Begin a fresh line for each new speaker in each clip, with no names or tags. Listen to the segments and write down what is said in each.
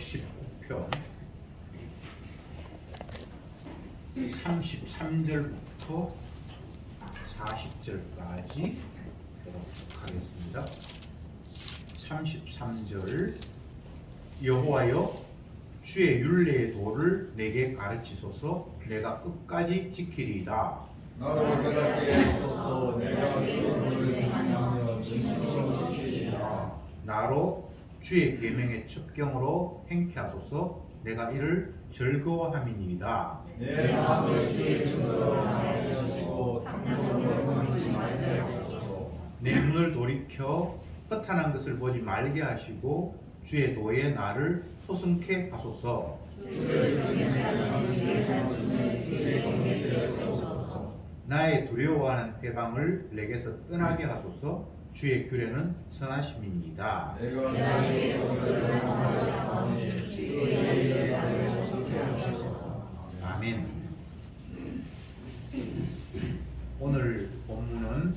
119편 33절부터 40절까지 보도록 하겠습니다. 33절 여호와여 주의 율례의 도를 내게 가르치소서 내가 끝까지 지키리이다.
나로 깨닫게 하소서. 내가 주 도를 행하며 진실로 지키리라.
나로 주의 계명의 첩경으로 행케 하소서. 내가 이를 즐거워함이니이다.
내 마음을 주의 증거로 향하여 주시고 탐욕으로 끊지 말게 하소서.
내 눈을 돌이켜 허탄한 것을 보지 말게 하시고 주의 도에 나를 소승케 하소서. 나의 두려워하는 회방을 내게서 떠나게 하소서. 주의 규례는 선하심이니이다.
내가 주의 도를 사모하였사오니 주의 나를 소승케 하소서.
아멘. 오늘 본문은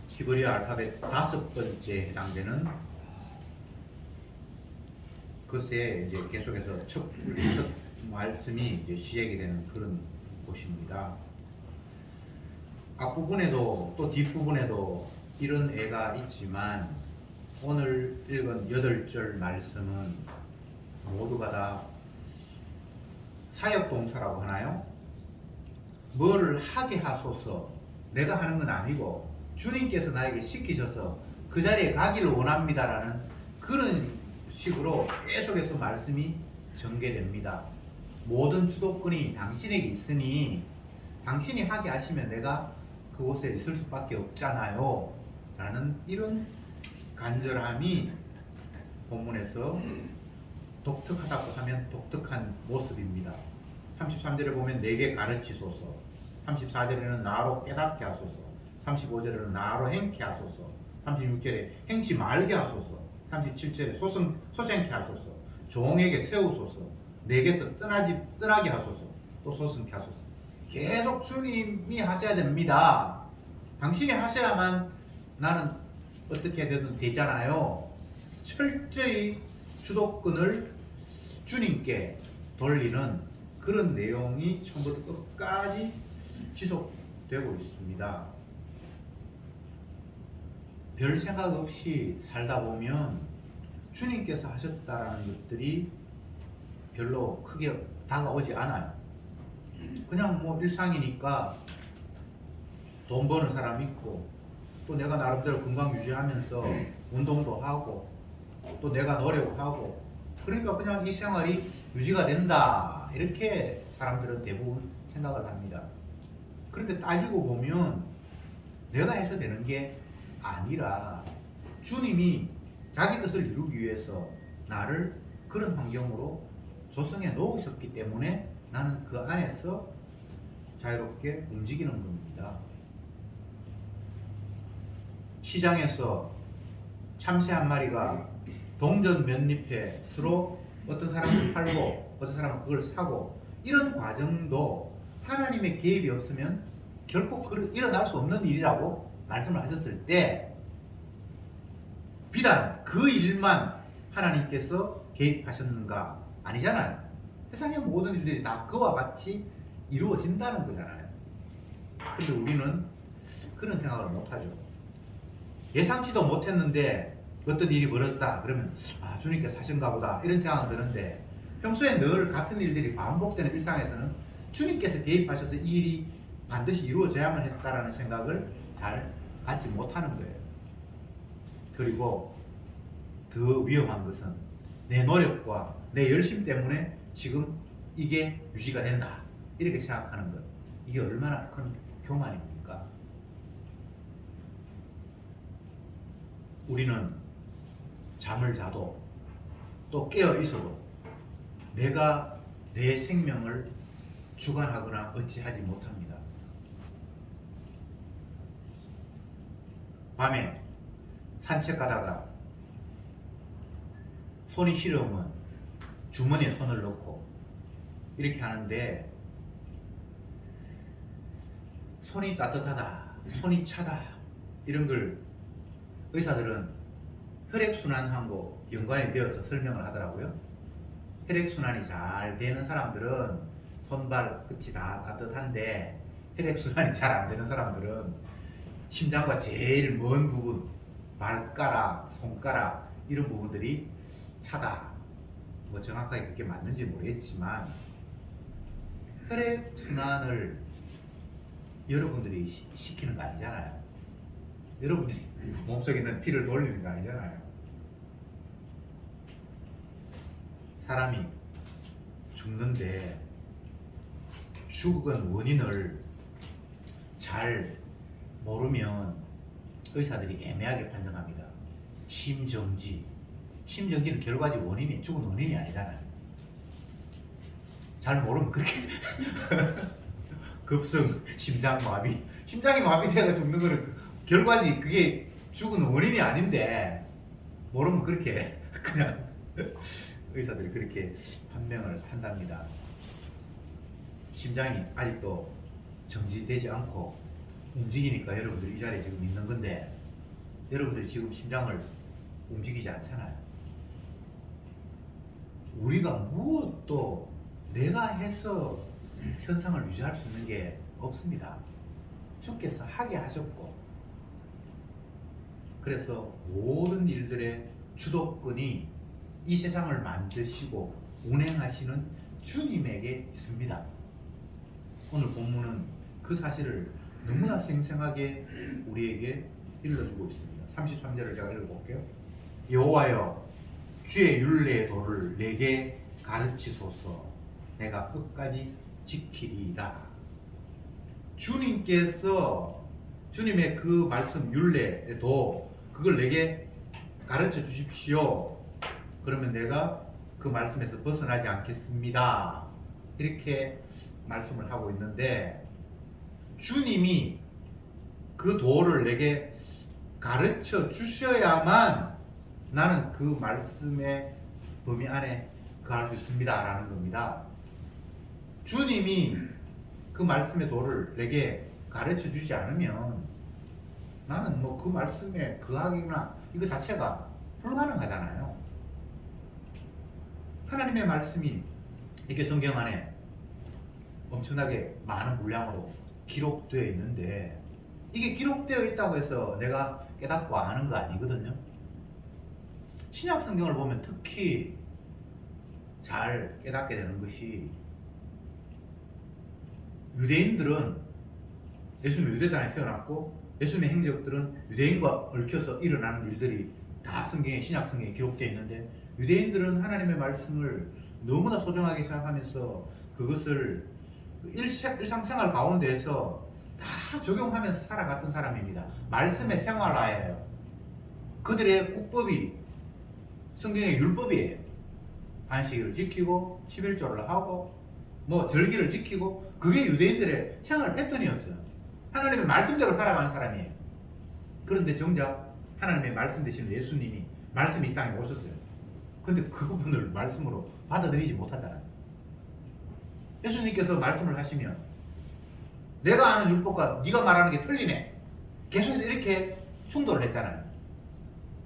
히브리어 알파벳 5번째에 해당되는 글쎄 이제 계속해서 첫 말씀이 이제 시작이 되는 그런 곳입니다. 앞부분에도 또 뒷부분에도 이런 애가 있지만 오늘 읽은 8절 말씀은 모두가 다 사역동사라고 하나요? 뭐를 하게 하소서. 내가 하는 건 아니고 주님께서 나에게 시키셔서 그 자리에 가기를 원합니다라는 그런 식으로 계속해서 말씀이 전개됩니다. 모든 주도권이 당신에게 있으니 당신이 하게 하시면 내가 그곳에 있을 수밖에 없잖아요 라는 이런 간절함이 본문에서 독특하다고 하면 독특한 모습입니다. 33절에 보면 내게 가르치소서, 34절에는 나로 깨닫게 하소서, 35절에는 나로 행케 하소서, 36절에 행치 말게 하소서, 37절에 소생케 하소서, 종에게 세우소서, 내게서 떠나게 하소서, 또 소생케 하소서. 계속 주님이 하셔야 됩니다. 당신이 하셔야만 나는 어떻게 되잖아요. 철저히 주도권을 주님께 돌리는 그런 내용이 처음부터 끝까지 지속되고 있습니다. 별 생각 없이 살다 보면 주님께서 하셨다라는 것들이 별로 크게 다가오지 않아요. 그냥 뭐 일상이니까 돈 버는 사람 있고 또 내가 나름대로 건강 유지하면서 운동도 하고 또 내가 노력하고 그러니까 그냥 이 생활이 유지가 된다 이렇게 사람들은 대부분 생각을 합니다. 그런데 따지고 보면 내가 해서 되는 게 아니라 주님이 자기 뜻을 이루기 위해서 나를 그런 환경으로 조성해 놓으셨기 때문에 나는 그 안에서 자유롭게 움직이는 겁니다. 시장에서 참새 한 마리가 동전 몇 잎에 서로 어떤 사람은 팔고 어떤 사람은 그걸 사고 이런 과정도 하나님의 개입이 없으면 결코 일어날 수 없는 일이라고 말씀을 하셨을 때 비단 그 일만 하나님께서 개입하셨는가? 아니잖아요. 세상의 모든 일들이 다 그와 같이 이루어진다는 거잖아요. 근데 우리는 그런 생각을 못하죠. 예상치도 못했는데 어떤 일이 벌어졌다 그러면 아 주님께서 하신가 보다 이런 생각은 드는데 평소에 늘 같은 일들이 반복되는 일상에서는 주님께서 개입하셔서 이 일이 반드시 이루어져야만 했다라는 생각을 잘 갖지 못하는 거예요. 그리고 더 위험한 것은 내 노력과 내 열심 때문에 지금 이게 유지가 된다 이렇게 생각하는 것, 이게 얼마나 큰 교만입니까? 우리는 잠을 자도 또 깨어 있어도 내가 내 생명을 주관하거나 어찌하지 못합니다. 밤에 산책하다가 손이 시려우면 주머니에 손을 넣고 이렇게 하는데 손이 따뜻하다, 손이 차다 이런 걸 의사들은 혈액순환하고 연관이 되어서 설명을 하더라고요. 혈액순환이 잘 되는 사람들은 손발 끝이 다 따뜻한데, 혈액순환이 잘 안 되는 사람들은 심장과 제일 먼 부분, 발가락, 손가락 이런 부분들이 차다. 뭐 정확하게 그게 맞는지 모르겠지만 혈액순환을 여러분들이 시키는 거 아니잖아요. 여러분들이 몸속에 있는 피를 돌리는 거 아니잖아요. 사람이 죽는데 죽은 원인을 잘 모르면 의사들이 애매하게 판정합니다. 심정지. 심정지는 결과적 원인이 죽은 원인이 아니잖아요. 잘 모르면 그렇게 급성 심장마비. 심장이 마비돼가 죽는 거는 결과지 그게 죽은 원인이 아닌데 모르면 그렇게 그냥 의사들이 그렇게 판명을 한답니다. 심장이 아직도 정지되지 않고 움직이니까 여러분들이 이 자리에 지금 있는 건데 여러분들이 지금 심장을 움직이지 않잖아요. 우리가 무엇도 내가 해서 현상을 유지할 수 있는 게 없습니다. 주께서 하게 하셨고, 그래서 모든 일들의 주도권이 이 세상을 만드시고 운행하시는 주님에게 있습니다. 오늘 본문은 그 사실을 너무나 생생하게 우리에게 일러주고 있습니다. 33절을 제가 읽어볼게요. 여호와여, 주의 율례의 도를 내게 가르치소서. 내가 끝까지 지키리이다. 주님께서 주님의 그 말씀 율례의 도, 그걸 내게 가르쳐 주십시오. 그러면 내가 그 말씀에서 벗어나지 않겠습니다. 이렇게 말씀을 하고 있는데, 주님이 그 도를 내게 가르쳐 주셔야만 나는 그 말씀의 범위 안에 거할 수 있습니다 라는 겁니다. 주님이 그 말씀의 도를 내게 가르쳐 주지 않으면 나는 뭐 그 말씀에 거하기나 이거 자체가 불가능하잖아요. 하나님의 말씀이 이렇게 성경 안에 엄청나게 많은 분량으로 기록되어 있는데, 이게 기록되어 있다고 해서 내가 깨닫고 아는 거 아니거든요. 신약 성경을 보면 특히 잘 깨닫게 되는 것이, 유대인들은 예수님이 유대 땅에 태어났고 예수님의 행적들은 유대인과 얽혀서 일어나는 일들이 다 성경에, 신약 성경에 기록되어 있는데, 유대인들은 하나님의 말씀을 너무나 소중하게 생각하면서 그것을 일상생활 가운데에서 다 적용하면서 살아갔던 사람입니다. 말씀의 생활화예요. 그들의 국법이 성경의 율법이에요. 안식일을 지키고 11조를 하고 뭐 절기를 지키고, 그게 유대인들의 생활 패턴이었어요. 하나님의 말씀대로 살아가는 사람이에요. 그런데 정작 하나님의 말씀 되시는 예수님이 말씀이 이 땅에 오셨어요. 근데 그 부분을 말씀으로 받아들이지 못한다는 거예요. 예수님께서 말씀을 하시면 내가 아는 율법과 네가 말하는 게 틀리네, 계속해서 이렇게 충돌을 했잖아요.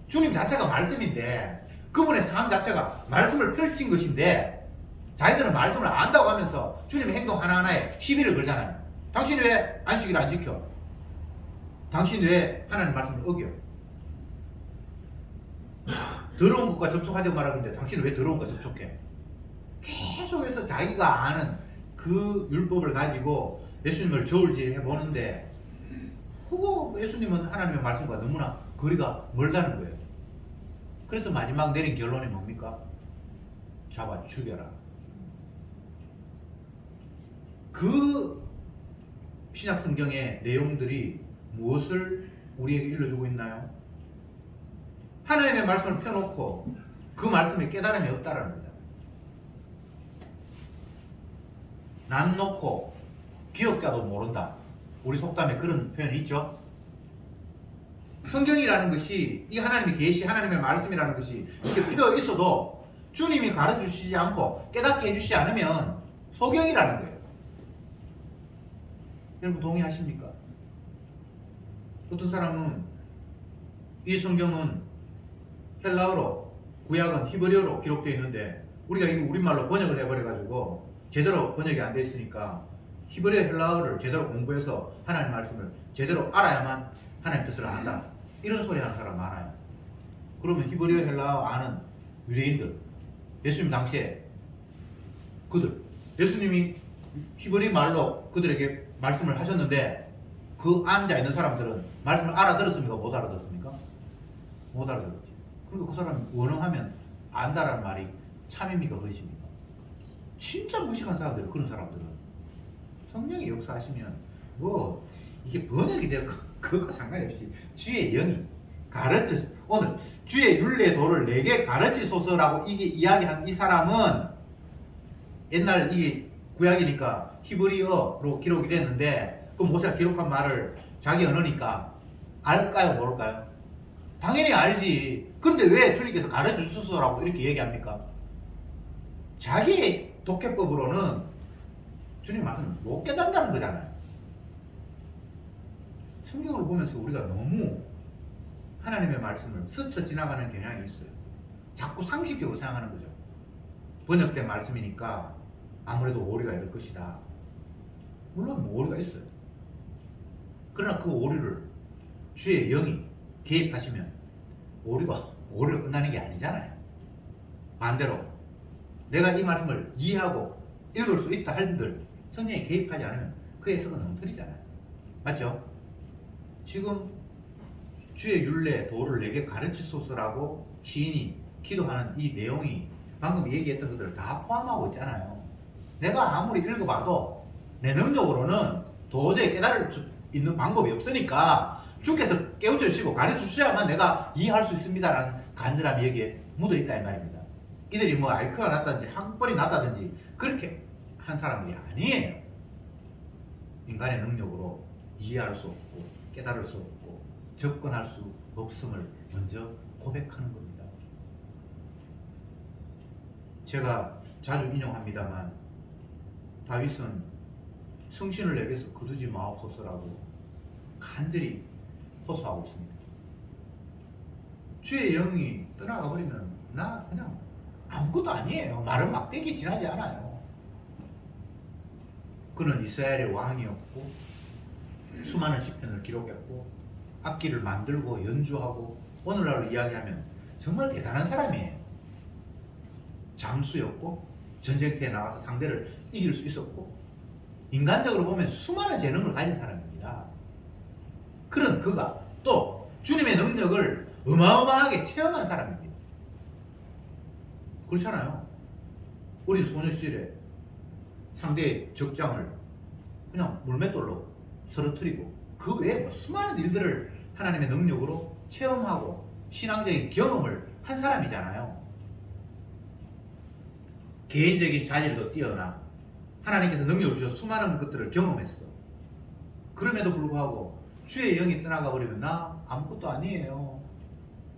주님 자체가 말씀인데, 그분의 삶 자체가 말씀을 펼친 것인데, 자기들은 말씀을 안다고 하면서 주님의 행동 하나하나에 시비를 걸잖아요. 당신이 왜 안식일을 안 지켜? 당신이 왜 하나님 말씀을 어겨? 더러운 것과 접촉하자고 말하는데 당신은 왜 더러운 것과 접촉해? 계속해서 자기가 아는 그 율법을 가지고 예수님을 저울질해 보는데, 그거 예수님은 하나님의 말씀과 너무나 거리가 멀다는 거예요. 그래서 마지막 내린 결론이 뭡니까? 잡아 죽여라. 그 신약 성경의 내용들이 무엇을 우리에게 일러주고 있나요? 하나님의 말씀을 펴놓고 그 말씀에 깨달음이 없다라는 겁니다. 난 놓고 기억자도 모른다. 우리 속담에 그런 표현이 있죠. 성경이라는 것이, 이 하나님의 계시, 하나님의 말씀이라는 것이 이렇게 펴 있어도 주님이 가르쳐 주시지 않고 깨닫게 해주시지 않으면 소경이라는 거예요. 여러분 동의하십니까? 어떤 사람은 이 성경은 헬라어로, 구약은 히브리어로 기록되어 있는데 우리가 이거 우리말로 번역을 해버려가지고 제대로 번역이 안 돼 있으니까 히브리어 헬라어를 제대로 공부해서 하나님 말씀을 제대로 알아야만 하나님 뜻을 안다. 이런 소리 하는 사람 많아요. 그러면 히브리어 헬라어 아는 유대인들, 예수님 당시에 그들, 예수님이 히브리 말로 그들에게 말씀을 하셨는데 그 앉아 있는 사람들은 말씀을 알아들었습니까? 못 알아들었습니까? 못 알아들었지. 그러니까 그 사람이 원어하면 안다라는 말이 참입니까? 거짓입니까? 진짜 무식한 사람들, 그런 사람들은 성령이 역사하시면 뭐 이게 번역이 되고 그것과 상관없이 주의 영이 가르쳐, 오늘 주의 율례 도를 내게 가르치소서라고 이게 이야기한 이 사람은 옛날 이게 구약이니까 히브리어로 기록이 됐는데 그 모세가 기록한 말을 자기 언어니까 알까요? 모를까요? 당연히 알지. 그런데 왜 주님께서 가르쳐 주소서라고 이렇게 얘기합니까? 자기 독해법으로는 주님 말씀을 못 깨닫는다는 거잖아요. 성경을 보면서 우리가 너무 하나님의 말씀을 스쳐 지나가는 경향이 있어요. 자꾸 상식적으로 생각하는 거죠. 번역된 말씀이니까 아무래도 오류가 있을 것이다. 물론 뭐 오류가 있어요. 그러나 그 오류를 주의 영이 개입하시면 오류가 끝나는 게 아니잖아요. 반대로 내가 이 말씀을 이해하고 읽을 수 있다 한들 성령이 개입하지 않으면 그 해석은 엉터리잖아요. 맞죠? 지금 주의 율례 도를 내게 가르치소서라고 시인이 기도하는 이 내용이 방금 얘기했던 것들을 다 포함하고 있잖아요. 내가 아무리 읽어봐도 내 능력으로는 도저히 깨달을 수 있는 방법이 없으니까 주께서 깨우쳐 주시고 가르쳐 주셔야만 내가 이해할 수 있습니다라는 간절함이 여기에 묻어 있다 이 말입니다. 이들이 뭐 IQ가 낮다든지 학벌이 낮다든지 그렇게 한 사람들이 아니에요. 인간의 능력으로 이해할 수 없고 깨달을 수 없고 접근할 수 없음을 먼저 고백하는 겁니다. 제가 자주 인용합니다만 다윗은 성신을 내게서 거두지 마옵소서라고 간절히 호소하고 있습니다. 주의 영이 떠나가 버리면 나 그냥 아무것도 아니에요. 말은 막대기 지나지 않아요. 그는 이스라엘의 왕이었고 수많은 시편을 기록했고 악기를 만들고 연주하고 오늘날로 이야기하면 정말 대단한 사람이에요. 장수였고 전쟁터에 나가서 상대를 이길 수 있었고 인간적으로 보면 수많은 재능을 가진 사람입니다. 그런 그가 또 주님의 능력을 어마어마하게 체험한 사람입니다. 그렇잖아요. 우리 소녀 시절에 상대의 적장을 그냥 물맷돌로 쓰러뜨리고 그 외에 뭐 수많은 일들을 하나님의 능력으로 체험하고 신앙적인 경험을 한 사람이잖아요. 개인적인 자질도 뛰어나 하나님께서 능력을 주셔서 수많은 것들을 경험했어. 그럼에도 불구하고 주의 영이 떠나가 버리면 나 아무것도 아니에요.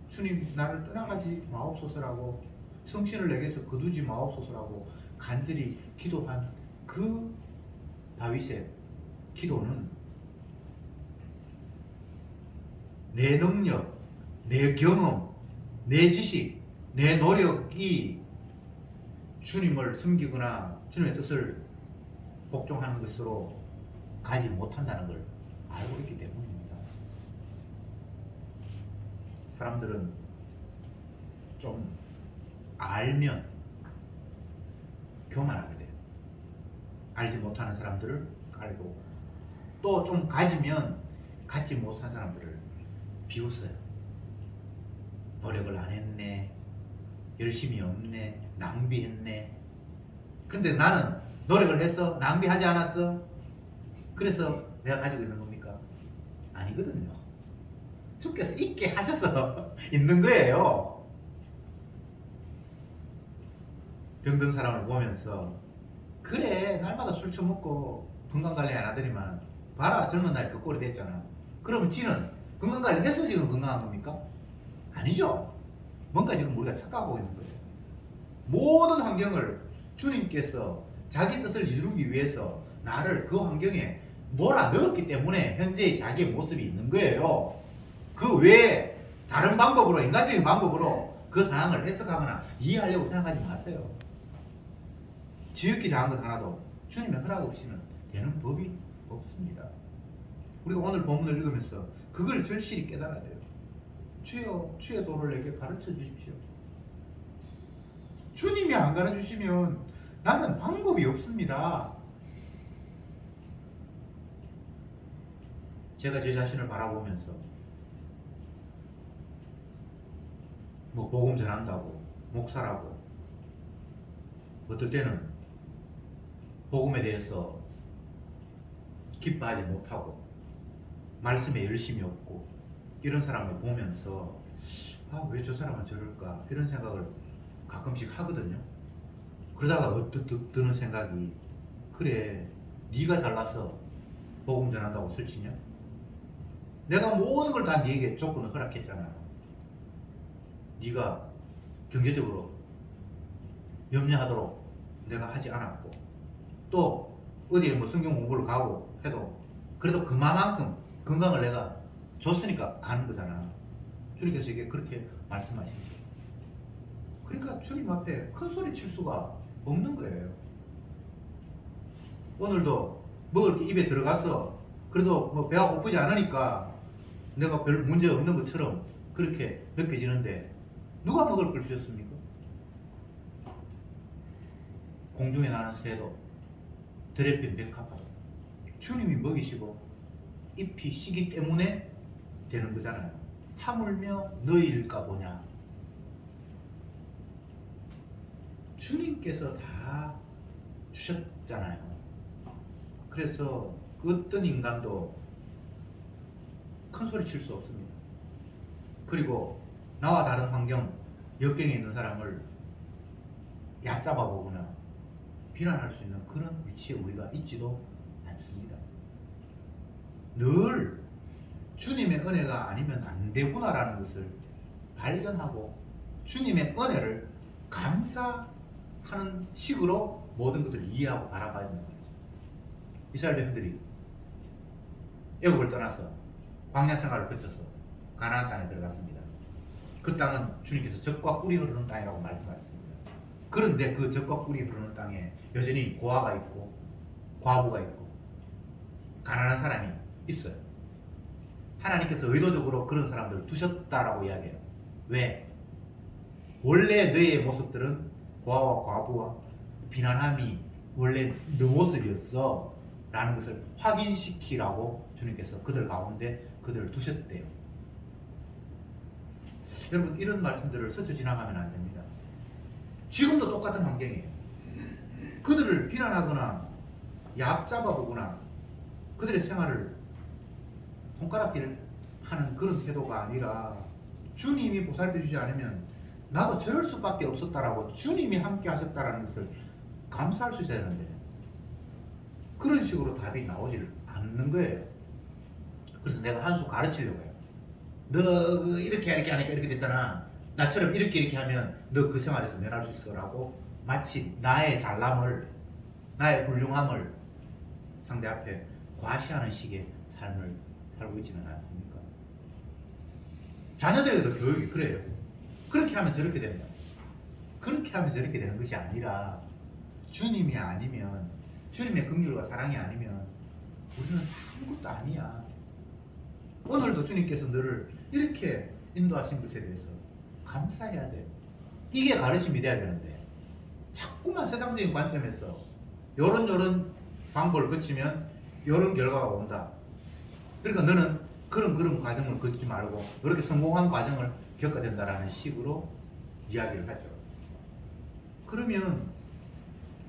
주님 나를 떠나가지 마옵소서라고 성신을 내게서 거두지 마옵소서라고 간절히 기도한 그 다윗의 기도는 내 능력, 내 경험, 내 지식, 내 노력이 주님을 섬기거나 주님의 뜻을 복종하는 것으로 가지 못한다는 걸 알고 있기 때문입니다. 사람들은 좀 알면 교만하게 돼요. 알지 못하는 사람들을 깔고 또 좀 가지면 갖지 못한 사람들을 비웃어요. 노력을 안 했네, 열심히 없네, 낭비했네. 근데 나는 노력을 해서 낭비하지 않았어? 그래서 내가 가지고 있는 겁니까? 아니거든요. 주께서 있게 하셔서 있는 거예요. 병든 사람을 보면서 그래 날마다 술 처먹고 건강관리 안 하더니만 봐라 젊은 나이 그 꼴이 됐잖아. 그러면 지는 건강관리 해서 지금 건강한 겁니까? 아니죠. 뭔가 지금 우리가 착각하고 있는 거예요. 모든 환경을 주님께서 자기 뜻을 이루기 위해서 나를 그 환경에 몰아넣었기 때문에 현재의 자기의 모습이 있는 거예요. 그 외에 다른 방법으로 인간적인 방법으로 그 상황을 해석하거나 이해하려고 생각하지 마세요. 지극히 작은 것 하나도 주님의 허락 없이는 되는 법이 없습니다. 우리가 오늘 본문을 읽으면서 그걸 절실히 깨달아야 돼요. 주여, 주의 도를 내게 가르쳐 주십시오. 주님이 안 가르쳐 주시면 나는 방법이 없습니다. 제가 제 자신을 바라보면서 뭐 복음 전한다고 목사라고 어떨 때는 복음에 대해서 기뻐하지 못하고 말씀에 열심이 없고 이런 사람을 보면서 왜 저 사람은 저럴까 이런 생각을 가끔씩 하거든요. 그러다가 언뜻 드는 생각이 그래 네가 잘나서 복음 전한다고 설치냐? 내가 모든 걸 다 네게 조건을 허락했잖아. 네가 경제적으로 염려하도록 내가 하지 않았고 또 어디에 뭐 성경 공부를 가고 해도 그래도 그만큼 건강을 내가 줬으니까 가는 거잖아. 주님께서 이게 그렇게 말씀하신 거예요. 그러니까 주님 앞에 큰 소리 칠 수가 없는 거예요. 오늘도 먹을 게 입에 들어가서 그래도 뭐 배가 고프지 않으니까 내가 별 문제 없는 것처럼 그렇게 느껴지는데 누가 먹을 걸 주셨습니까? 공중에 나는 새도 들에 핀 백합화도 주님이 먹이시고 잎이 시기 때문에 되는 거잖아요. 하물며 너희일까 보냐. 주님께서 다 주셨잖아요. 그래서 그 어떤 인간도 큰 소리 칠 수 없습니다. 그리고 나와 다른 환경, 역경에 있는 사람을 얕잡아 보거나 비난할 수 있는 그런 위치에 우리가 있지도 않습니다. 늘 주님의 은혜가 아니면 안 되구나라는 것을 발견하고 주님의 은혜를 감사하는 식으로 모든 것들을 이해하고 바라봐야 된다는 거죠. 이스라엘 백성들이 애굽을 떠나서 광야 생활을 거쳐서 가나안 땅에 들어갔습니다. 그 땅은 주님께서 젖과 꿀이 흐르는 땅이라고 말씀하셨습니다. 그런데 그 젖과 꿀이 흐르는 땅에 여전히 고아가 있고 과부가 있고 가난한 사람이 있어요. 하나님께서 의도적으로 그런 사람들을 두셨다라고 이야기해요. 왜? 원래 너의 모습들은 고아와 과부와 비난함이 원래 너 모습이었어 라는 것을 확인시키라고 주님께서 그들 가운데 그들을 두셨대요. 여러분 이런 말씀들을 스쳐 지나가면 안 됩니다. 지금도 똑같은 환경이에요. 그들을 비난하거나 얕잡아보거나 그들의 생활을 손가락질 하는 그런 태도가 아니라 주님이 보살펴주지 않으면 나도 저럴 수밖에 없었다라고 주님이 함께 하셨다라는 것을 감사할 수 있어야 되는데 그런 식으로 답이 나오질 않는 거예요. 그래서 내가 한 수 가르치려고 해요. 너 이렇게 하니까 이렇게 됐잖아. 나처럼 이렇게 하면 너 그 생활에서 면할 수 있어 라고 마치 나의 잘남을 나의 훌륭함을 상대 앞에 과시하는 식의 삶을 살고 있지는 않습니까? 자녀들에게도 교육이 그래요. 그렇게 하면 저렇게 된다. 그렇게 하면 저렇게 되는 것이 아니라 주님이 아니면 주님의 긍휼과 사랑이 아니면 우리는 아무것도 아니야. 오늘도 주님께서 너를 이렇게 인도하신 것에 대해서 감사해야 돼. 이게 가르침이 돼야 되는데 자꾸만 세상적인 관점에서 요런 방법을 거치면 요런 결과가 온다. 그러니까 너는 그런 과정을 걷지 말고 이렇게 성공한 과정을 겪어야 된다라는 식으로 이야기를 하죠. 그러면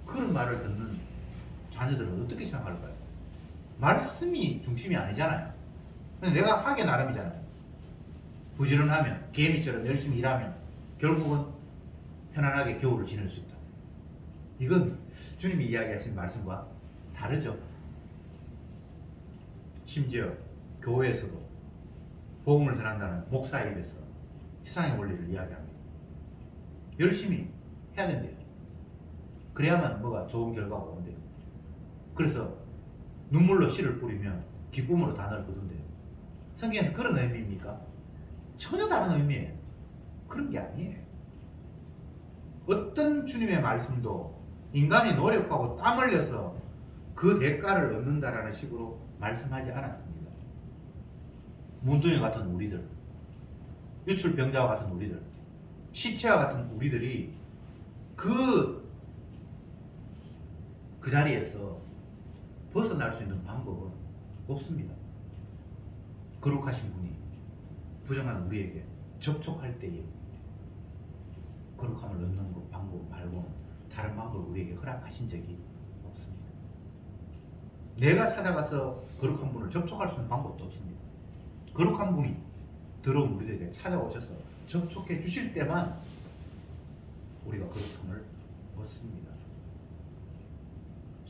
그런 말을 듣는 자녀들은 어떻게 생각할까요? 말씀이 중심이 아니잖아요. 근데 내가 하게 나름이잖아요. 부지런하면 개미처럼 열심히 일하면 결국은 편안하게 겨울을 지낼 수 있다. 이건 주님이 이야기하신 말씀과 다르죠. 심지어 교회에서도 복음을 전한다는 목사 입에서 세상의 원리를 이야기합니다. 열심히 해야 된대요. 그래야만 뭐가 좋은 결과가 온대요. 그래서 눈물로 씨를 뿌리면 기쁨으로 단어를 거둔대요. 성경에서 그런 의미입니까? 전혀 다른 의미예요. 그런 게 아니에요. 어떤 주님의 말씀도 인간이 노력하고 땀 흘려서 그 대가를 얻는다라는 식으로 말씀하지 않았습니다. 문둥이 같은 우리들, 유출병자와 같은 우리들, 시체와 같은 우리들이 그 자리에서 벗어날 수 있는 방법은 없습니다. 거룩하신 분이 부정한 우리에게 접촉할 때에 거룩함을 얻는 것 방법 말고는 다른 방법을 우리에게 허락하신 적이 없습니다. 내가 찾아가서 거룩한 분을 접촉할 수 있는 방법도 없습니다. 거룩한 분이 들어온 우리들에게 찾아오셔서 접촉해 주실 때만 우리가 거룩함을 얻습니다.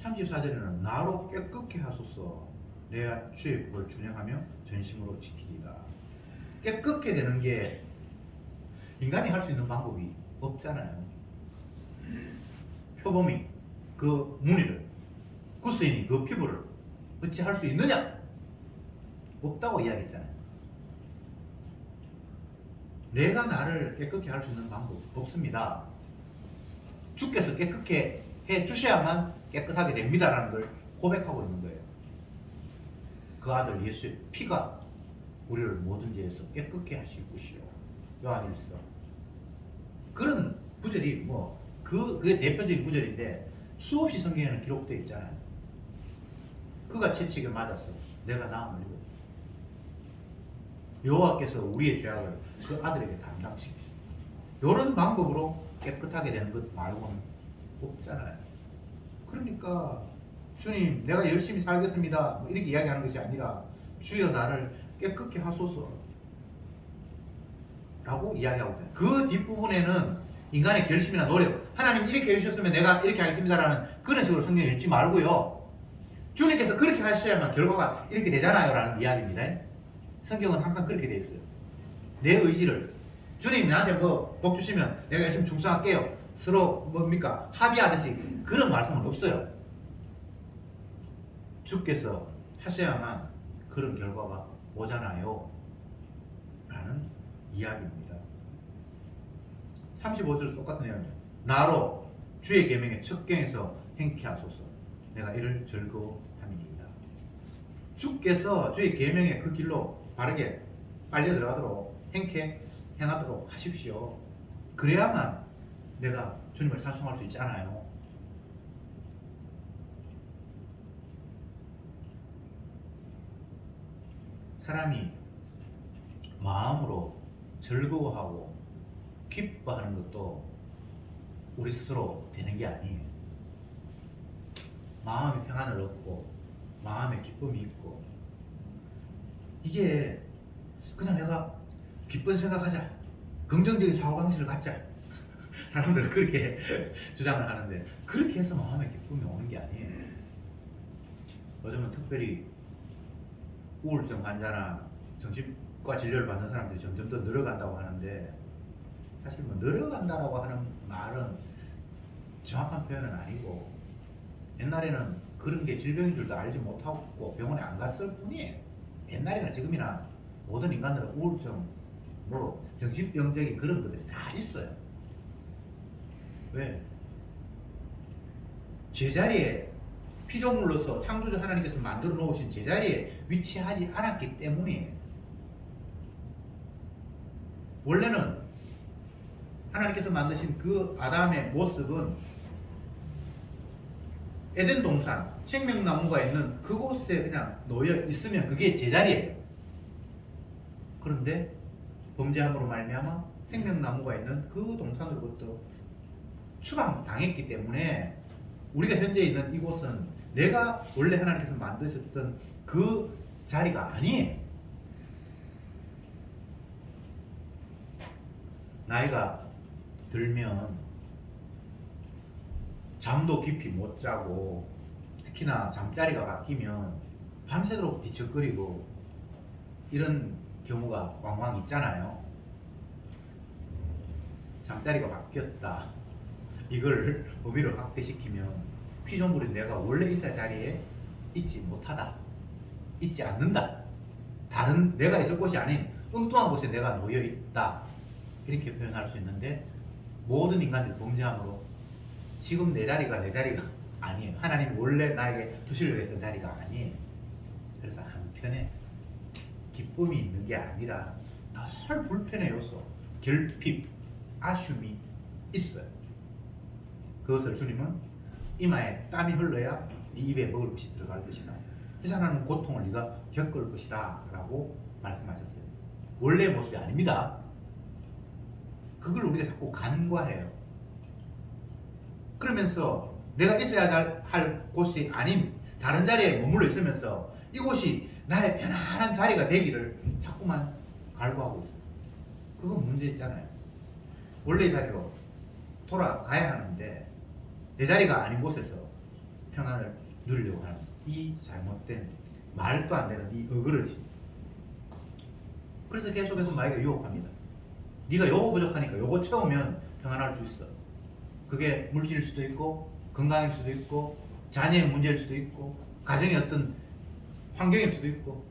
34절에는 나로 깨끗게 하소서 내 주의 법을 준행하며 전심으로 지키리다. 깨끗게 되는 게 인간이 할 수 있는 방법이 없잖아요. 표범이 그 무늬를, 구스인이 그 피부를 어찌 할 수 있느냐? 없다고 이야기했잖아요. 내가 나를 깨끗게 할 수 있는 방법 없습니다. 주께서 깨끗게 해 주셔야만 깨끗하게 됩니다라는 걸 고백하고 있는 거예요. 그 아들 예수의 피가 우리를 모든 죄에서 깨끗게 하실 것이요. 요한일서. 그런 구절이 그게 대표적인 구절인데 수없이 성경에는 기록되어 있잖아요. 그가 채찍에 맞아서 내가 나음을 입었다. 여호와께서 우리의 죄악을 그 아들에게 담당시키십니다. 이런 방법으로 깨끗하게 되는 것 말고는 없잖아요. 그러니까 주님 내가 열심히 살겠습니다 이렇게 이야기하는 것이 아니라 주여 나를 깨끗게 하소서 라고 이야기하고 있잖아요. 그 뒷부분에는 인간의 결심이나 노력, 하나님 이렇게 해주셨으면 내가 이렇게 하겠습니다라는 그런 식으로 성경 읽지 말고요, 주님께서 그렇게 하셔야만 결과가 이렇게 되잖아요 라는 이야기입니다. 성경은 항상 그렇게 되어 있어요. 내 의지를 주님 나한테 복 주시면 내가 열심히 충성할게요, 서로 합의하듯이 그런 말씀은 없어요. 주께서 하셔야만 그런 결과가 오잖아요 라는 이야기입니다. 35절 똑같은 내용이에요. 나로 주의 계명의 첩경에서 행케 하소서 내가 이를 즐거워함이니이다. 주께서 주의 계명의 그 길로 바르게 빨려 들어가도록 행하도록 하십시오. 그래야만 내가 주님을 찬송할 수 있잖아요. 사람이 마음으로 즐거워하고 기뻐하는 것도 우리 스스로 되는 게 아니에요. 마음의 평안을 얻고 마음의 기쁨이 있고, 이게 그냥 내가 기쁜 생각하자, 긍정적인 사고방식을 갖자 사람들은 그렇게 주장을 하는데 그렇게 해서 마음의 기쁨이 오는 게 아니에요. 요즘은 특별히 우울증 환자나 정신과 진료를 받는 사람들이 점점 더 늘어간다고 하는데, 사실 늘어간다라고 하는 말은 정확한 표현은 아니고, 옛날에는 그런 게 질병인 줄도 알지 못하고 병원에 안 갔을 뿐이에요. 옛날이나 지금이나 모든 인간들은 우울증, 정신병적인 그런 것들이 다 있어요. 왜? 제자리에 피조물로서 창조주 하나님께서 만들어 놓으신 제자리에 위치하지 않았기 때문이에요. 원래는 하나님께서 만드신 그 아담의 모습은 에덴 동산, 생명나무가 있는 그곳에 그냥 놓여 있으면 그게 제자리예요. 그런데 범죄함으로 말미암아 생명나무가 있는 그 동산으로부터 추방당했기 때문에 우리가 현재 있는 이곳은 내가 원래 하나님께서 만드셨던 그 자리가 아니에요. 나이가 들면 잠도 깊이 못 자고, 특히나 잠자리가 바뀌면 밤새도록 뒤척거리고 이런 경우가 왕왕 있잖아요. 잠자리가 바뀌었다, 이걸 의미를 확대시키면 피조물인 내가 원래 있어야 자리에 있지 못하다, 있지 않는다, 다른 내가 있을 곳이 아닌 엉뚱한 곳에 내가 놓여 있다, 이렇게 표현할 수 있는데, 모든 인간들이 범죄함으로 지금 내 자리가 내 자리가 아니에요. 하나님 원래 나에게 두시려고 했던 자리가 아니에요. 그래서 한편에 기쁨이 있는 게 아니라 늘 불편의 요소, 결핍, 아쉬움이 있어요. 그것을 주님은 이마에 땀이 흘러야 네 입에 먹을 것이 들어갈 것이다. 해산하는 고통을 네가 겪을 것이다 라고 말씀하셨어요. 원래의 모습이 아닙니다. 그걸 우리가 자꾸 간과해요. 그러면서 내가 있어야 할 곳이 아닌 다른 자리에 머물러 있으면서 이곳이 나의 편안한 자리가 되기를 자꾸만 갈구하고 있어요. 그건 문제 있잖아요. 원래의 자리로 돌아가야 하는데 내 자리가 아닌 곳에서 평안을 누리려고 하는 이 잘못된 말도 안 되는 이 어그러짐. 그래서 계속해서 마귀가 유혹합니다. 네가 요거 부족하니까 요거 채우면 평안할 수 있어. 그게 물질일 수도 있고 건강일 수도 있고 자녀의 문제일 수도 있고 가정의 어떤 환경일 수도 있고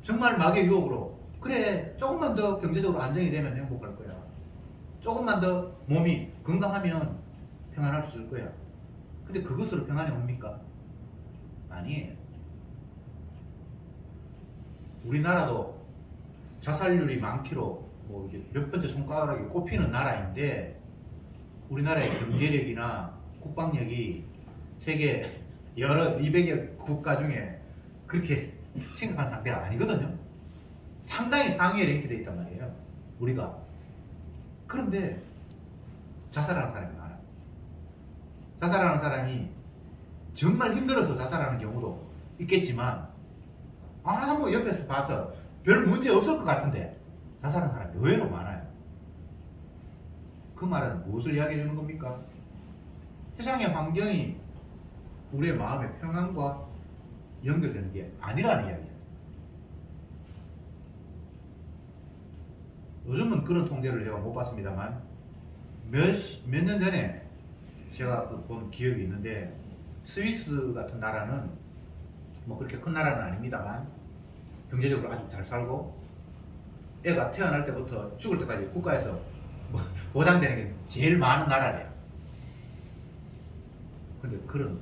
정말 마귀의 유혹으로 그래 조금만 더 경제적으로 안정이 되면 행복할 거야. 조금만 더 몸이 건강하면 평안할 수 있을 거야. 근데 그것으로 평안이 옵니까? 아니에요. 우리나라도 자살률이 많기로 뭐 이게 몇 번째 손가락이 꼽히는 나라인데 우리나라의 경제력이나 국방력이 세계 여러 200여 국가 중에 그렇게 심각한 상태가 아니거든요. 상당히 상위에 랭크되어 있단 말이에요. 우리가. 그런데 자살하는 사람이 많아요. 자살하는 사람이 정말 힘들어서 자살하는 경우도 있겠지만 뭐 옆에서 봐서 별 문제 없을 것 같은데 자살하는 사람이 의외로 많아요. 그 말은 무엇을 이야기해 주는 겁니까? 세상의 환경이 우리의 마음의 평안과 연결되는 게 아니라는 이야기예요. 요즘은 그런 통계를 제가 못 봤습니다만 몇 년 전에 제가 본 기억이 있는데 스위스 같은 나라는 뭐 그렇게 큰 나라는 아닙니다만 경제적으로 아주 잘 살고 애가 태어날 때부터 죽을 때까지 국가에서 뭐 보장되는 게 제일 많은 나라래요. 근데 그런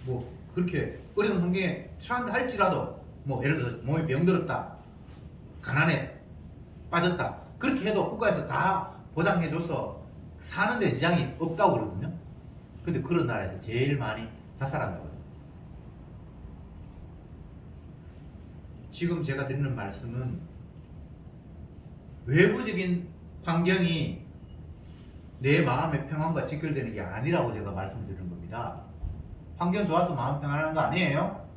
뭐 그렇게 어려운 환경에 처한다 할지라도 뭐 예를 들어서 몸이 병들었다, 가난에 빠졌다 그렇게 해도 국가에서 다 보장해줘서 사는데 지장이 없다고 그러거든요. 근데 그런 나라에서 제일 많이 자살한다고 해요. 지금 제가 드리는 말씀은 외부적인 환경이 내 마음의 평안과 직결되는 게 아니라고 제가 말씀드리는 겁니다. 환경 좋아서 마음 평안한 거 아니에요?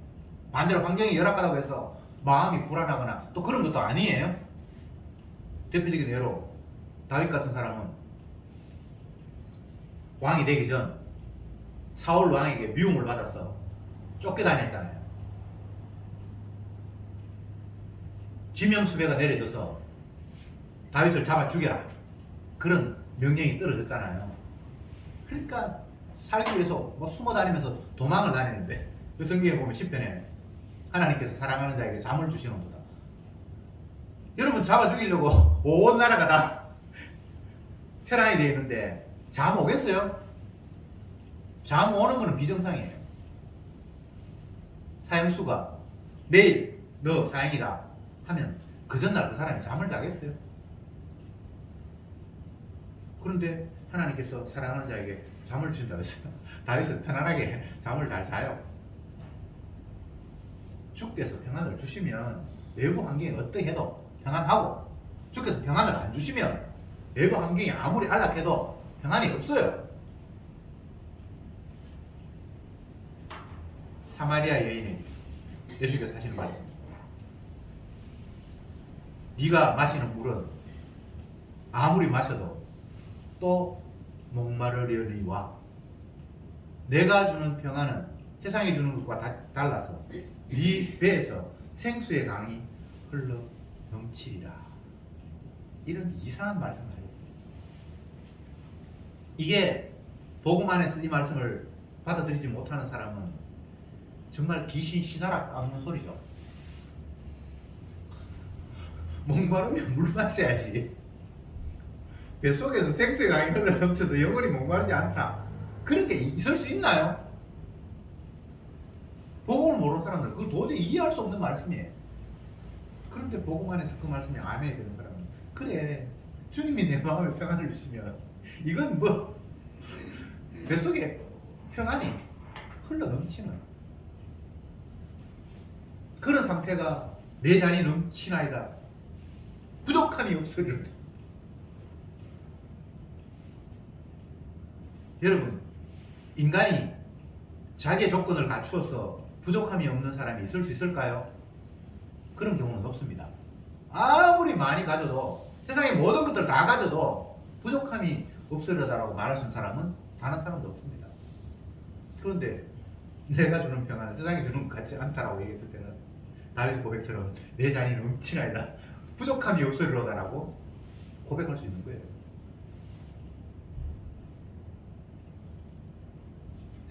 반대로 환경이 열악하다고 해서 마음이 불안하거나 또 그런 것도 아니에요. 대표적인 예로 다윗 같은 사람은 왕이 되기 전 사울 왕에게 미움을 받아서 쫓겨다녔잖아요. 지명수배가 내려져서 다윗을 잡아 죽여라 그런 명령이 떨어졌잖아요. 그러니까 살기 위해서 뭐 숨어 다니면서 도망을 다니는데 그 성경에 보면 10편에 하나님께서 사랑하는 자에게 잠을 주시는도다. 여러분 잡아 죽이려고 온 나라가 다 혈안이 되어 있는데 잠 오겠어요? 잠 오는 거는 비정상이에요. 사형수가 내일 너 사형이다 하면 그 전날 그 사람이 잠을 자겠어요? 그런데 하나님께서 사랑하는 자에게 잠을 주신다고 했어요. 다윗은 편안하게 잠을 잘 자요. 주께서 평안을 주시면 외부 환경이 어떻게 해도 평안하고 주께서 평안을 안 주시면 외부 환경이 아무리 안락해도 평안이 없어요. 사마리아 여인이 예수께서 하시는 말씀. 네가 마시는 물은 아무리 마셔도 또 목마르려니와 내가 주는 평안은 세상이 주는 것과 달라서 네 배에서 생수의 강이 흘러 넘치리라. 이런 이상한 말씀을 하셨습니다. 이게 복음 안에서 이 말씀을 받아들이지 못하는 사람은 정말 귀신 신하라 까먹는 소리죠. 목마르면 물 마셔야지. 뱃속에서 생수의 강이 흘러넘쳐서 영혼이 목마르지 않다. 그런 게 있을 수 있나요? 복음을 모르는 사람들은 그걸 도저히 이해할 수 없는 말씀이에요. 그런데 복음 안에서 그 말씀이 아멘이 되는 사람은 그래, 주님이 내 마음에 평안을 주시면 이건 뭐 뱃속에 평안이 흘러넘치는 그런 상태가 내 잔이 넘치나이다. 부족함이 없으리로다. 여러분, 인간이 자기의 조건을 갖추어서 부족함이 없는 사람이 있을 수 있을까요? 그런 경우는 없습니다. 아무리 많이 가져도, 세상의 모든 것들을 다 가져도 부족함이 없으려다라고 말할 수 있는 사람은 단 한 사람도 없습니다. 그런데 내가 주는 평안은 세상이 주는 것 같지 않다라고 얘기했을 때는 다윗 고백처럼 내 잔이 넘치나이다, 부족함이 없으려다라고 고백할 수 있는 거예요.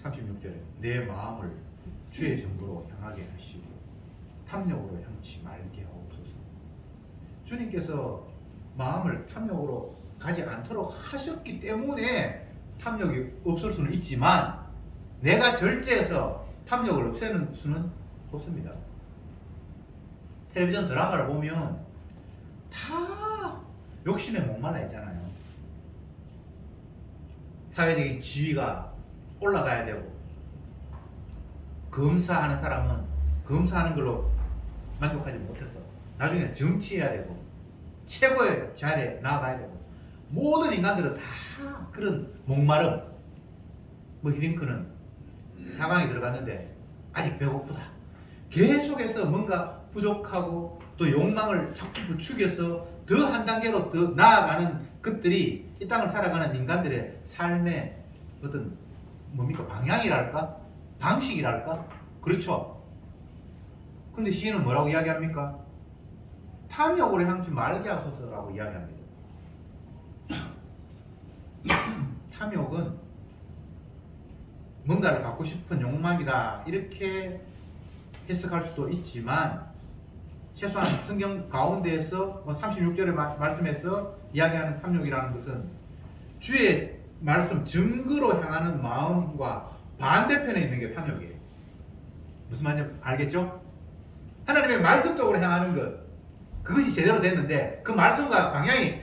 36절에 내 마음을 주의 정보로 향하게 하시고 탐욕으로 향치 말게 하옵소서. 주님께서 마음을 탐욕으로 가지 않도록 하셨기 때문에 탐욕이 없을 수는 있지만 내가 절제해서 탐욕을 없애는 수는 없습니다. 텔레비전 드라마를 보면 다 욕심에 목말라 있잖아요. 사회적인 지위가 올라가야 되고, 검사하는 사람은 검사하는 걸로 만족하지 못해서 나중에는 정치해야 되고 최고의 자리에 나아가야 되고, 모든 인간들은 다 그런 목마름. 뭐 히딩크는 4강에 들어갔는데 아직 배고프다, 계속해서 뭔가 부족하고 또 욕망을 자꾸 부추겨서 더 한 단계로 더 나아가는 것들이 이 땅을 살아가는 인간들의 삶의 어떤 뭡니까, 방향이랄까, 방식이랄까, 그렇죠. 그런데 시인은 뭐라고 이야기합니까? 탐욕으로 향치 말게 하소서라고 이야기합니다. 탐욕은 뭔가를 갖고 싶은 욕망이다, 이렇게 해석할 수도 있지만 최소한 성경 가운데에서 36절의 말씀에서 이야기하는 탐욕이라는 것은 주의 말씀 증거로 향하는 마음과 반대편에 있는 게 탐욕이에요. 무슨 말인지 알겠죠? 하나님의 말씀 쪽으로 향하는 것, 그것이 제대로 됐는데 그 말씀과 방향이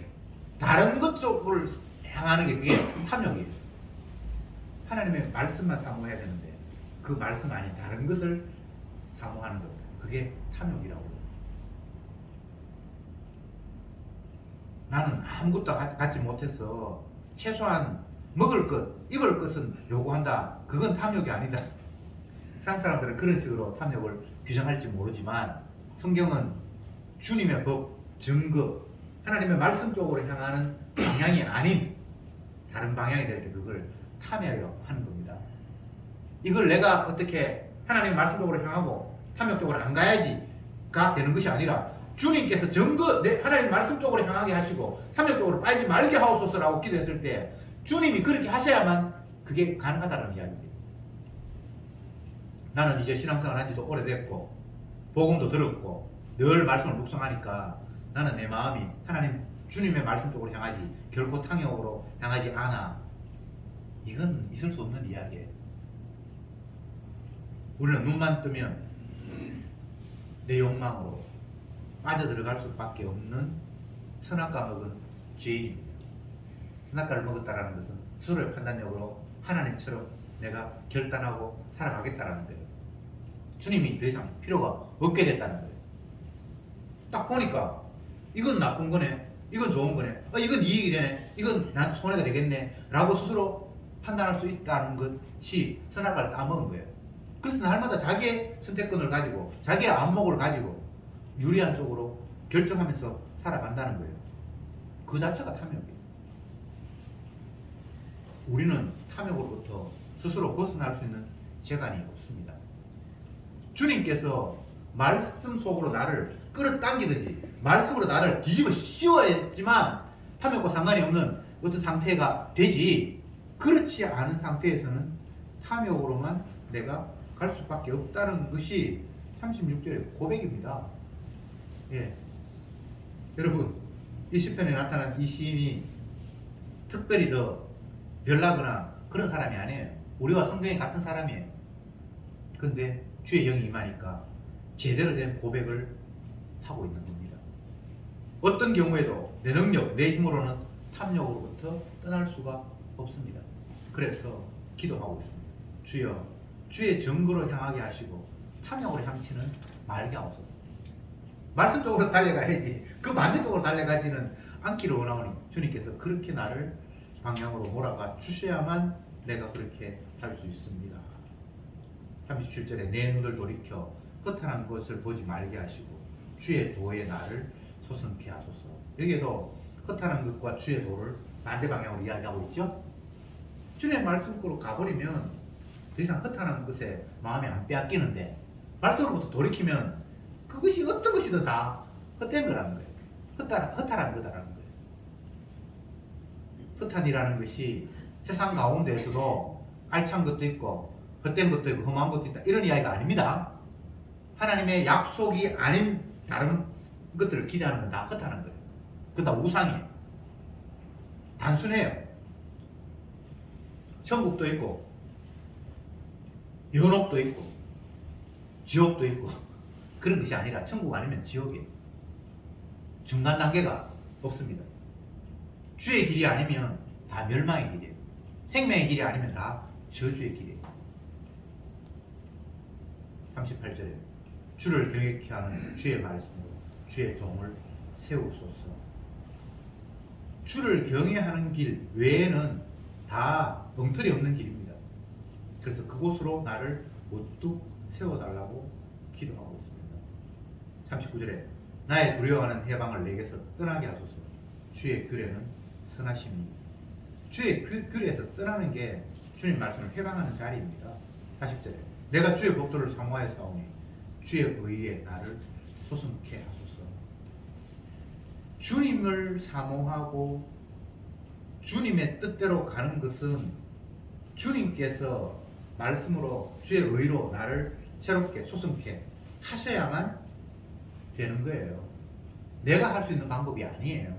다른 것 쪽으로 향하는 게 그게 탐욕이에요. 하나님의 말씀만 사모해야 되는데 그 말씀 아닌 다른 것을 사모하는 것, 그게 탐욕이라고 해요. 나는 아무것도 갖지 못해서 최소한 먹을 것, 입을 것은 요구한다, 그건 탐욕이 아니다. 세상 사람들은 그런 식으로 탐욕을 규정할지 모르지만 성경은 주님의 법, 증거, 하나님의 말씀 쪽으로 향하는 방향이 아닌 다른 방향이 될 때 그걸 탐욕이라고 하는 겁니다. 이걸 내가 어떻게 하나님의 말씀 쪽으로 향하고 탐욕 쪽으로 안 가야지가 되는 것이 아니라 주님께서 증거, 하나님 말씀 쪽으로 향하게 하시고 탐욕 쪽으로 빠지지 말게 하옵소서라고 기도했을 때 주님이 그렇게 하셔야만 그게 가능하다는 이야기입니다. 나는 이제 신앙생활 한 지도 오래됐고 복음도 들었고 늘 말씀을 묵상하니까 나는 내 마음이 하나님 주님의 말씀 쪽으로 향하지 결코 탐욕으로 향하지 않아. 이건 있을 수 없는 이야기예요. 우리는 눈만 뜨면 내 욕망으로 빠져들어갈 수밖에 없는 선악과 먹은 죄인입니다. 선악과를 먹었다라는 것은 스스로의 판단력으로 하나님처럼 내가 결단하고 살아가겠다라는 거예요. 주님이 더 이상 필요가 없게 됐다는 거예요. 딱 보니까 이건 나쁜 거네, 이건 좋은 거네, 이건 이익이 되네, 이건 나한테 손해가 되겠네 라고 스스로 판단할 수 있다는 것이 선악과를 따먹은 거예요. 그래서 날마다 자기의 선택권을 가지고 자기의 안목을 가지고 유리한 쪽으로 결정하면서 살아간다는 거예요. 그 자체가 탐욕이에요. 우리는 탐욕으로부터 스스로 벗어날 수 있는 재간이 없습니다. 주님께서 말씀 속으로 나를 끌어당기든지 말씀으로 나를 뒤집어 씌워야지만 탐욕과 상관이 없는 어떤 상태가 되지, 그렇지 않은 상태에서는 탐욕으로만 내가 갈 수밖에 없다는 것이 36절의 고백입니다. 예. 여러분, 이 시편에 나타난 이 시인이 특별히 더 별나거나 그런 사람이 아니에요. 우리와 성경이 같은 사람이에요. 근데 주의 영이 임하니까 제대로 된 고백을 하고 있는 겁니다. 어떤 경우에도 내 능력, 내 힘으로는 탐욕으로부터 떠날 수가 없습니다. 그래서 기도하고 있습니다. 주여, 주의 증거로 향하게 하시고 탐욕으로 향치는 말게 하옵소서. 말씀 쪽으로 달려가야지 그 반대쪽으로 달려가지는 않기를 원하오니 주님께서 그렇게 나를 방향으로 몰아가 주셔야만 내가 그렇게 할 수 있습니다. 37절에 내 눈을 돌이켜 허탄한 것을 보지 말게 하시고 주의 도에 나를 소성케 하소서. 여기에도 허탄한 것과 주의 도를 반대 방향으로 이야기하고 있죠. 주님의 말씀으로 가버리면 더 이상 허탄한 것에 마음이 안 빼앗기는데 말씀으로부터 돌이키면 그것이 어떤 것이든 다 헛된 거라는 거예요. 허탄한 거다라는 거예요. 허탄이라는 것이 세상 가운데에서도 알찬 것도 있고 헛된 것도 있고 험한 것도 있다 이런 이야기가 아닙니다. 하나님의 약속이 아닌 다른 것들을 기대하는 건 다 허탄한 거예요. 그건 다 우상이에요. 단순해요. 천국도 있고 연옥도 있고 지옥도 있고 그런 것이 아니라 천국 아니면 지옥이에요. 중간 단계가 없습니다. 주의 길이 아니면 다 멸망의 길이에요. 생명의 길이 아니면 다 저주의 길이에요. 38절에 주를 경외케 하는 주의 말씀으로 주의 종을 세우소서. 주를 경외하는 길 외에는 다 엉터리 없는 길입니다. 그래서 그곳으로 나를 우뚝 세워달라고 기도하고 있습니다. 39절에 나의 두려워하는 해방을 내게서 떠나게 하소서. 주의 규례는 선하심이. 주의 규례에서 떠나는 게 주님 말씀을 회방하는 자리입니다. 40절에 내가 주의 복도를 사모하여 싸우니 주의 의에 나를 소성케 하소서. 주님을 사모하고 주님의 뜻대로 가는 것은 주님께서 말씀으로 주의 의로 나를 새롭게 소성케 하셔야만 되는 거예요. 내가 할 수 있는 방법이 아니에요.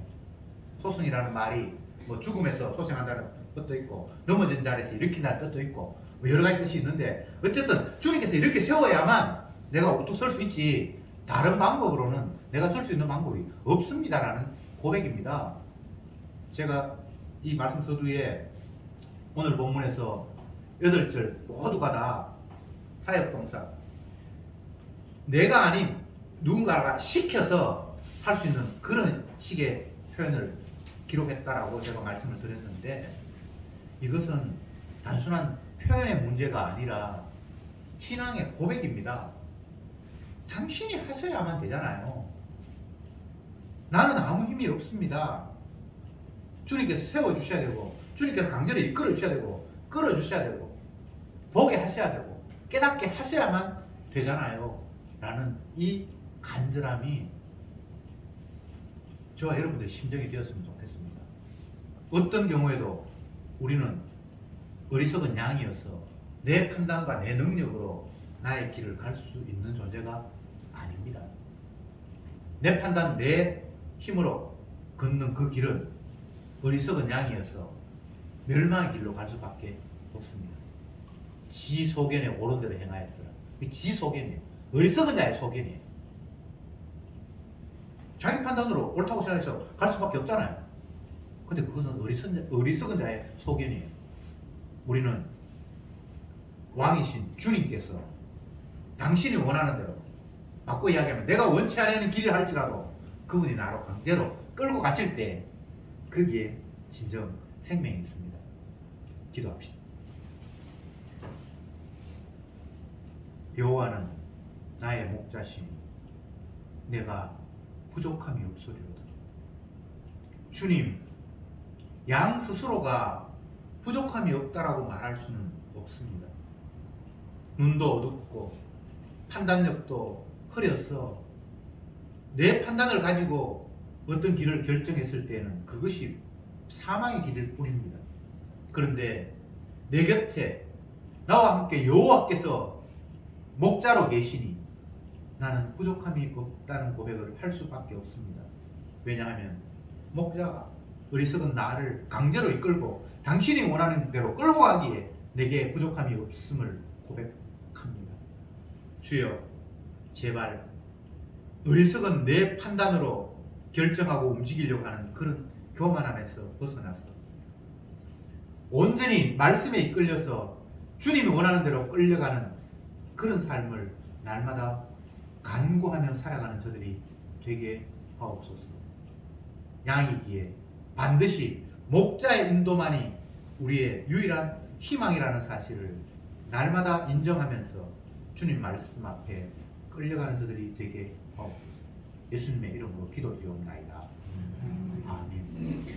소성이라는 말이 뭐 죽음에서 소생한다는 뜻도 있고 넘어진 자리에서 일으킨다는 뜻도 있고 뭐 여러 가지 뜻이 있는데 어쨌든 주님께서 이렇게 세워야만 내가 우뚝 설 수 있지 다른 방법으로는 내가 설 수 있는 방법이 없습니다라는 고백입니다. 제가 이 말씀 서두에 오늘 본문에서 8절 모두가 다 사역동사 내가 아닌 누군가가 시켜서 할 수 있는 그런 식의 표현을 기록했다라고 제가 말씀을 드렸는데 이것은 단순한 표현의 문제가 아니라 신앙의 고백입니다. 당신이 하셔야만 되잖아요. 나는 아무 힘이 없습니다. 주님께서 세워주셔야 되고 주님께서 강제로 이끌어 주셔야 되고 끌어주셔야 되고 보게 하셔야 되고 깨닫게 하셔야만 되잖아요. 라는 이 간절함이 저와 여러분들의 심정이 되었으면 좋겠습니다. 어떤 경우에도 우리는 어리석은 양이어서 내 판단과 내 능력으로 나의 길을 갈 수 있는 존재가 아닙니다. 내 판단, 내 힘으로 걷는 그 길은 어리석은 양이어서 멸망의 길로 갈 수밖에 없습니다. 지 소견에 옳은 대로 행하였더라. 지 소견이에요. 어리석은 자의 소견이에요. 자기 판단으로 옳다고 생각해서 갈 수밖에 없잖아요. 근데 그것은 어리석은 자의 소견이에요. 우리는 왕이신 주님께서 당신이 원하는 대로 바꿔 이야기하면 내가 원치 않는 길을 할지라도 그분이 나로 강제로 끌고 가실 때 거기에 진정 생명이 있습니다. 기도합시다. 여호와는 나의 목자시니 내가 부족함이 없으리로다. 주님, 양 스스로가 부족함이 없다라고 말할 수는 없습니다. 눈도 어둡고 판단력도 흐려서 내 판단을 가지고 어떤 길을 결정했을 때는 그것이 사망의 길일 뿐입니다. 그런데 내 곁에 나와 함께 여호와께서 목자로 계시니 나는 부족함이 없다는 고백을 할 수밖에 없습니다. 왜냐하면 목자가 어리석은 나를 강제로 이끌고 당신이 원하는 대로 끌고 가기에 내게 부족함이 없음을 고백합니다. 주여, 제발 어리석은 내 판단으로 결정하고 움직이려고 하는 그런 교만함에서 벗어나서 온전히 말씀에 이끌려서 주님이 원하는 대로 끌려가는 그런 삶을 날마다 간구하며 살아가는 저들이 되게 하옵소서. 양이기에 반드시 목자의 인도만이 우리의 유일한 희망이라는 사실을 날마다 인정하면서 주님 말씀 앞에 끌려가는 저들이 되게 하옵소서. 예수님의 이름으로 기도드리옵나이다. 아멘.